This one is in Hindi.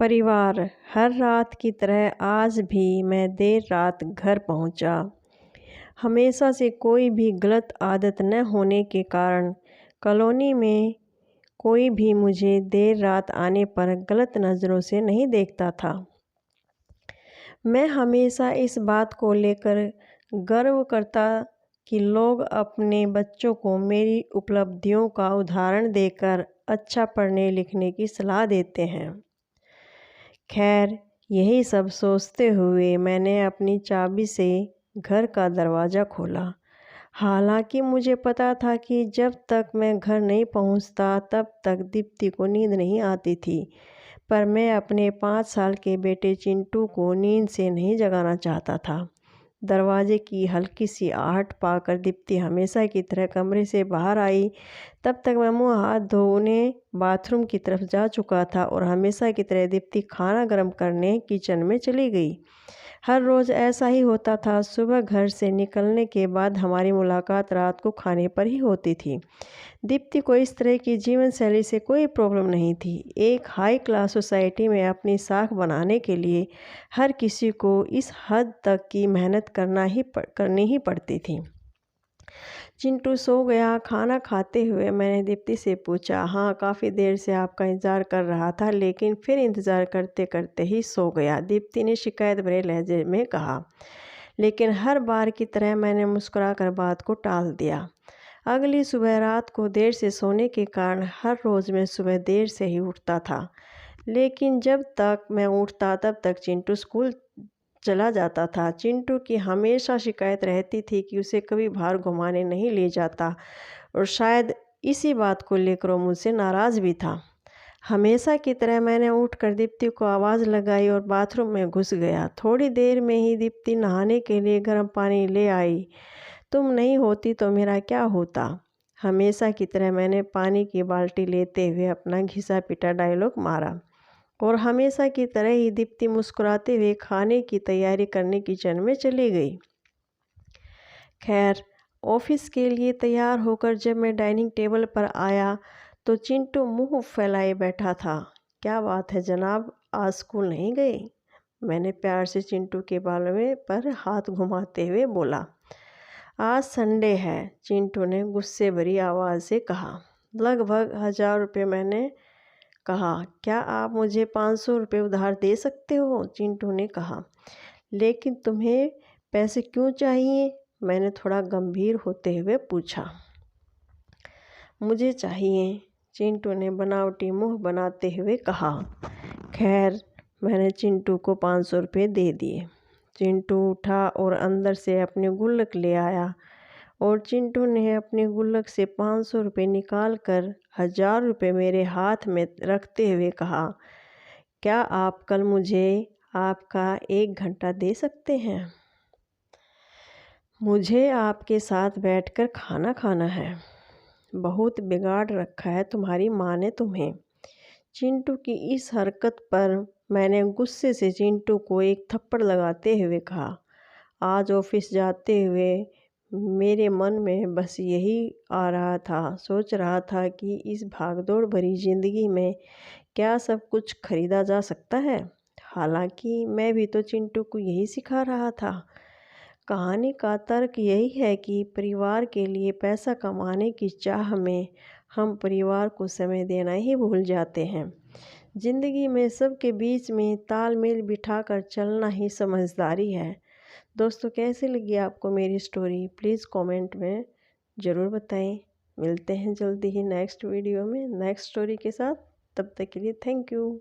परिवार। हर रात की तरह आज भी मैं देर रात घर पहुंचा। हमेशा से कोई भी गलत आदत न होने के कारण कॉलोनी में कोई भी मुझे देर रात आने पर गलत नज़रों से नहीं देखता था। मैं हमेशा इस बात को लेकर गर्व करता कि लोग अपने बच्चों को मेरी उपलब्धियों का उदाहरण देकर अच्छा पढ़ने लिखने की सलाह देते हैं। खैर, यही सब सोचते हुए मैंने अपनी चाबी से घर का दरवाज़ा खोला। हालांकि मुझे पता था कि जब तक मैं घर नहीं पहुंचता तब तक दीप्ति को नींद नहीं आती थी, पर मैं अपने 5 साल के बेटे चिंटू को नींद से नहीं जगाना चाहता था। दरवाजे की हल्की सी आहट पाकर दीप्ति हमेशा की तरह कमरे से बाहर आई। तब तक मैं मुँह हाथ धोने बाथरूम की तरफ जा चुका था और हमेशा की तरह दीप्ति खाना गर्म करने किचन में चली गई। हर रोज़ ऐसा ही होता था। सुबह घर से निकलने के बाद हमारी मुलाकात रात को खाने पर ही होती थी। दीप्ति को इस तरह की जीवन शैली से कोई प्रॉब्लम नहीं थी। एक हाई क्लास सोसाइटी में अपनी साख बनाने के लिए हर किसी को इस हद तक की मेहनत करनी ही पड़ती थी। चिंटू सो गया। खाना खाते हुए मैंने दीप्ति से पूछा, हाँ, काफ़ी देर से आपका इंतज़ार कर रहा था, लेकिन फिर इंतज़ार करते करते ही सो गया, दीप्ति ने शिकायत भरे लहजे में कहा। लेकिन हर बार की तरह मैंने मुस्कुराकर बात को टाल दिया। अगली सुबह रात को देर से सोने के कारण हर रोज़ मैं सुबह देर से ही उठता था, लेकिन जब तक मैं उठता तब तक चिंटू स्कूल चला जाता था। चिंटू की हमेशा शिकायत रहती थी कि उसे कभी बाहर घुमाने नहीं ले जाता और शायद इसी बात को लेकर वो मुझसे नाराज़ भी था। हमेशा की तरह मैंने उठकर दीप्ति को आवाज़ लगाई और बाथरूम में घुस गया। थोड़ी देर में ही दीप्ति नहाने के लिए गर्म पानी ले आई। तुम नहीं होती तो मेरा क्या होता। हमेशा की तरह मैंने पानी की बाल्टी लेते हुए अपना घिसा पिटा डायलॉग मारा और हमेशा की तरह ही दीप्ति मुस्कुराते हुए खाने की तैयारी करने किचन में चली गई। खैर, ऑफिस के लिए तैयार होकर जब मैं डाइनिंग टेबल पर आया तो चिंटू मुंह फैलाए बैठा था। क्या बात है जनाब, आज स्कूल नहीं गए? मैंने प्यार से चिंटू के बालों में पर हाथ घुमाते हुए बोला। आज संडे है, चिंटू ने गुस्से भरी आवाज़ से कहा। लगभग 1000 रुपये। मैंने कहा। क्या आप मुझे 500 रुपये उधार दे सकते हो? चिंटू ने कहा। लेकिन तुम्हें पैसे क्यों चाहिए? मैंने थोड़ा गंभीर होते हुए पूछा। मुझे चाहिए, चिंटू ने बनावटी मुंह बनाते हुए कहा। खैर, मैंने चिंटू को 500 रुपये दे दिए। चिंटू उठा और अंदर से अपने गुल्लक ले आया और चिंटू ने अपने गुल्लक से 500 रुपये निकाल कर 1000 रुपये मेरे हाथ में रखते हुए कहा, क्या आप कल मुझे आपका 1 घंटा दे सकते हैं? मुझे आपके साथ बैठकर खाना खाना है। बहुत बिगाड़ रखा है तुम्हारी माँ ने तुम्हें। चिंटू की इस हरकत पर मैंने गुस्से से चिंटू को एक थप्पड़ लगाते हुए कहा। आज ऑफिस जाते हुए मेरे मन में बस यही आ रहा था। सोच रहा था कि इस भागदौड़ भरी ज़िंदगी में क्या सब कुछ खरीदा जा सकता है। हालांकि मैं भी तो चिंटू को यही सिखा रहा था। कहानी का तर्क यही है कि परिवार के लिए पैसा कमाने की चाह में हम परिवार को समय देना ही भूल जाते हैं। ज़िंदगी में सबके बीच में तालमेल बिठाकर चलना ही समझदारी है। दोस्तों, कैसी लगी आपको मेरी स्टोरी? प्लीज़ कमेंट में ज़रूर बताएं। मिलते हैं जल्दी ही नेक्स्ट वीडियो में नेक्स्ट स्टोरी के साथ। तब तक के लिए थैंक यू।